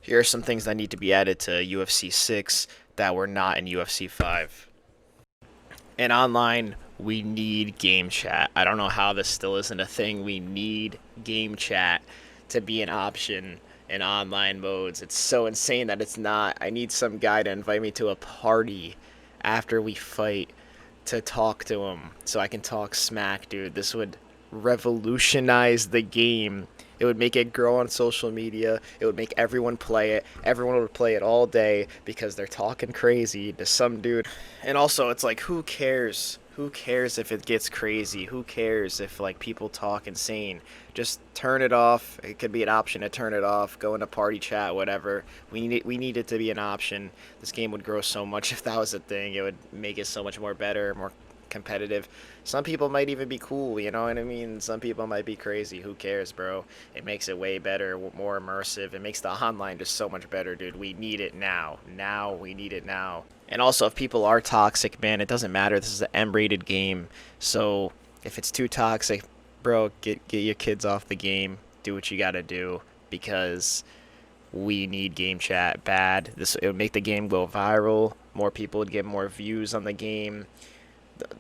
Here are some things that need to be added to UFC 6 that were not in UFC 5. And online, we need game chat. I don't know how this still isn't a thing. We need game chat to be an option in online modes. It's so insane that it's not. I need some guy to invite me to a party after we fight to talk to him so I can talk smack, dude. This would revolutionize the game. It would make it grow on social media. It would make everyone play it. Everyone would play it all day because they're talking crazy to some dude. And also, it's like, who cares? Who cares if it gets crazy? Who cares if like people talk insane? Just turn it off. It could be an option to turn it off. Go into party chat, whatever. We need it to be an option. This game would grow so much if that was a thing. It would make it so much more better, more competitive. Some people might even be cool, you know what I mean? Some people might be crazy. Who cares, bro? It makes it way better, more immersive. It makes the online just so much better, dude. We need it now. Now, we need it now. And also, if people are toxic, man, it doesn't matter. This is an M-rated game. So, if it's too toxic, bro, get your kids off the game. Do what you gotta do because we need game chat bad. This it would make the game go viral. More people would get more views on the game.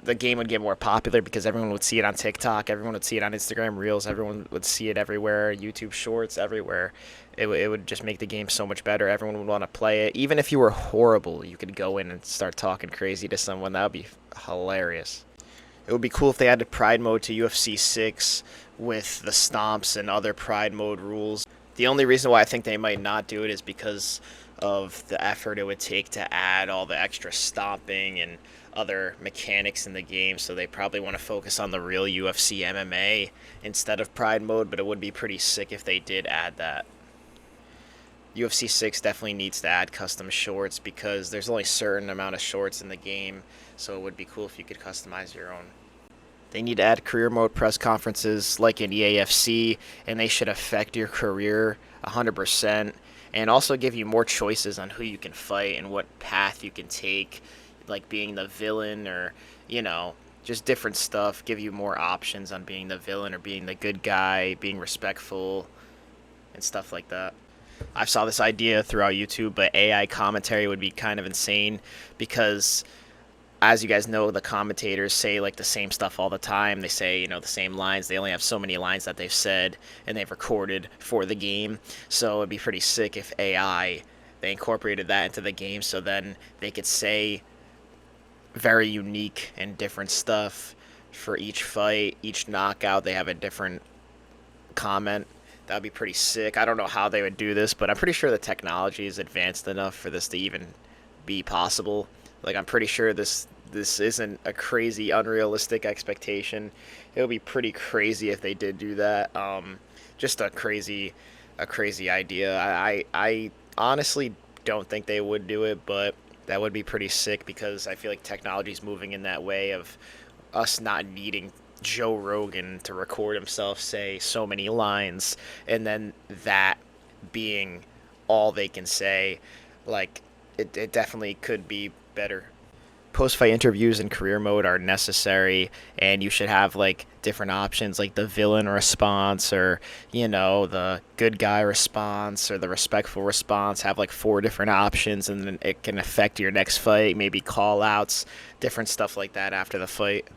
The game would get more popular because everyone would see it on TikTok, everyone would see it on Instagram Reels, everyone would see it everywhere, YouTube Shorts, everywhere. It would just make the game so much better. Everyone would want to play it. Even if you were horrible, you could go in and start talking crazy to someone. That would be hilarious. It would be cool if they added Pride mode to UFC 6 with the stomps and other Pride mode rules. The only reason why I think they might not do it is because of the effort it would take to add all the extra stomping and other mechanics in the game, so they probably want to focus on the real UFC MMA instead of Pride mode, but it would be pretty sick if they did add that. UFC 6 definitely needs to add custom shorts because there's only a certain amount of shorts in the game, so it would be cool if you could customize your own. They need to add career mode press conferences like in EAFC, and they should affect your career 100%, and also give you more choices on who you can fight and what path you can take, like being the villain or, you know, just different stuff. Give you more options on being the villain or being the good guy, being respectful, and stuff like that. I saw this idea throughout YouTube, but AI commentary would be kind of insane because as you guys know, the commentators say like the same stuff all the time. They say, the same lines. They only have so many lines that they've said and they've recorded for the game. So it'd be pretty sick if AI they incorporated that into the game so then they could say very unique and different stuff for each fight, each knockout. They have a different comment. That would be pretty sick. I don't know how they would do this, but I'm pretty sure the technology is advanced enough for this to even be possible. Like I'm pretty sure this isn't a crazy unrealistic expectation. It would be pretty crazy if they did do that. Just a crazy idea. I honestly don't think they would do it, but that would be pretty sick because I feel like technology is moving in that way of us not needing Joe Rogan to record himself say so many lines and then that being all they can say. Like it definitely could be better. Post-fight interviews in career mode are necessary, and you should have like different options like the villain response or the good guy response or the respectful response. Have like four different options, and then it can affect your next fight, maybe call outs, different stuff like that after the fight.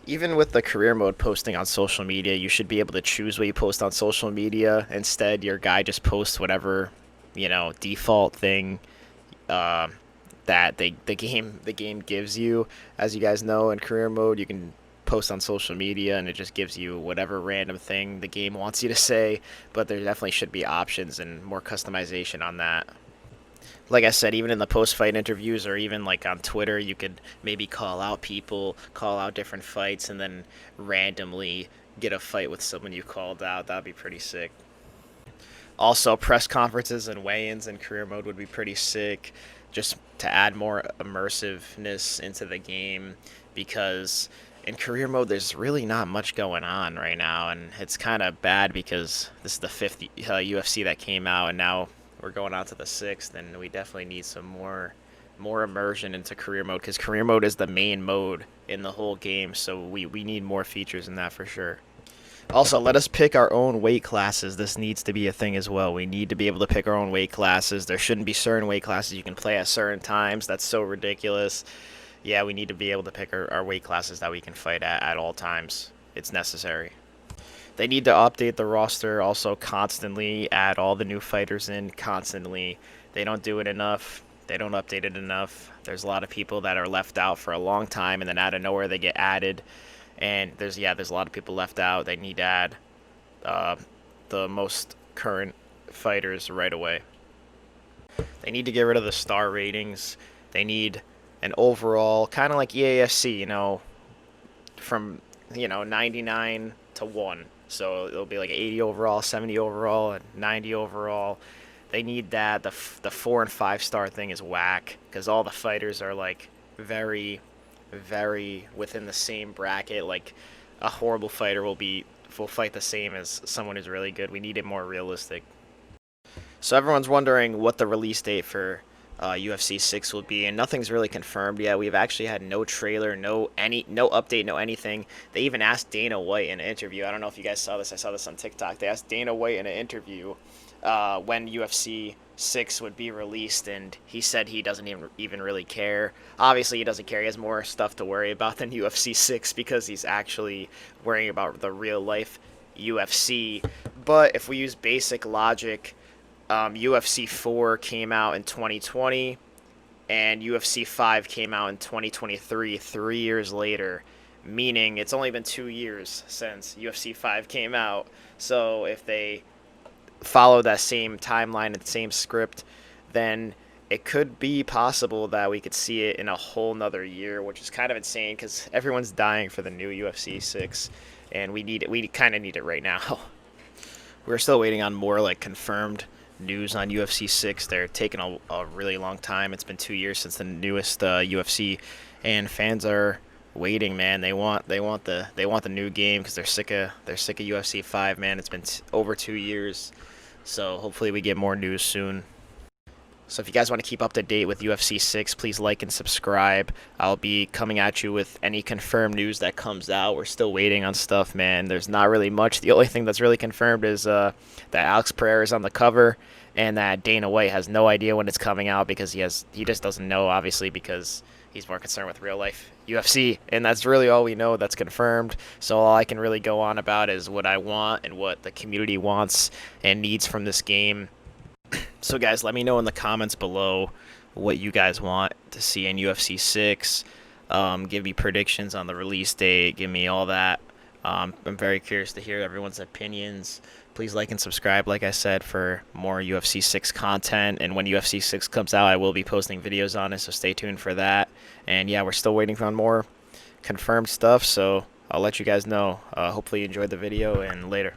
Even with the career mode posting on social media, you should be able to choose what you post on social media. Instead, your guy just posts whatever default thing uh, that the game gives you. As you guys know, in career mode, you can post on social media, and it just gives you whatever random thing the game wants you to say. But there definitely should be options and more customization on that. Like I said, even in the post-fight interviews or even like on Twitter, you could maybe call out people, call out different fights, and then randomly get a fight with someone you called out. That'd be pretty sick. Also, press conferences and weigh-ins in career mode would be pretty sick, just to add more immersiveness into the game. Because in career mode, there's really not much going on right now, and it's kind of bad because this is the fifth UFC that came out, and now we're going on to the sixth, and we definitely need some more immersion into career mode because career mode is the main mode in the whole game, so we need more features in that for sure. Also, let us pick our own weight classes. This needs to be a thing as well. We need to be able to pick our own weight classes. There shouldn't be certain weight classes you can play at certain times. That's so ridiculous. Yeah, we need to be able to pick our weight classes that we can fight at all times. It's necessary. They need to update the roster also constantly, add all the new fighters in constantly. They don't do it enough. They don't update it enough. There's a lot of people that are left out for a long time, and then out of nowhere they get added. And there's a lot of people left out. They need to add uh, the most current fighters right away. They need to get rid of the star ratings. They need an overall, kind of like EAFC, from 99 to 1. So it'll be like 80 overall, 70 overall, and 90 overall. They need that. The 4 and 5 star thing is whack because all the fighters are like very, very within the same bracket. Like a horrible fighter will fight the same as someone who's really good. We need it more realistic. So everyone's wondering what the release date for UFC 6 will be, and nothing's really confirmed yet. We've actually had no trailer, no update, no anything. They even asked Dana White in an interview. I don't know if you guys saw this. I saw this on TikTok. They asked Dana White in an interview when UFC 6 would be released, and he said he doesn't even really care. Obviously, he doesn't care. He has more stuff to worry about than UFC 6 because he's actually worrying about the real life UFC. But if we use basic logic, UFC 4 came out in 2020, and UFC 5 came out in 2023, 3 years later, meaning it's only been 2 years since UFC 5 came out. So if they follow that same timeline and the same script, then it could be possible that we could see it in a whole nother year, which is kind of insane because everyone's dying for the new UFC 6, and we need it. We kind of need it right now. We're still waiting on more like confirmed news on UFC 6. They're taking a really long time. It's been 2 years since the newest UFC, and fans are waiting, man. They want the new game because they're sick of UFC 5, man. It's been over 2 years, so hopefully we get more news soon. So if you guys want to keep up to date with UFC 6, please like and subscribe. I'll be coming at you with any confirmed news that comes out. We're still waiting on stuff, man. There's not really much. The only thing that's really confirmed is that Alex Pereira is on the cover and that Dana White has no idea when it's coming out because he just doesn't know, obviously, because he's more concerned with real life UFC, and that's really all we know that's confirmed. So all I can really go on about is what I want and what the community wants and needs from this game. So guys, let me know in the comments below what you guys want to see in UFC 6. Give me predictions on the release date. Give me all that. I'm very curious to hear everyone's opinions. Please like and subscribe, like I said, for more UFC 6 content. And when UFC 6 comes out, I will be posting videos on it, so stay tuned for that. And yeah, we're still waiting on more confirmed stuff, so I'll let you guys know. Hopefully you enjoyed the video, and later.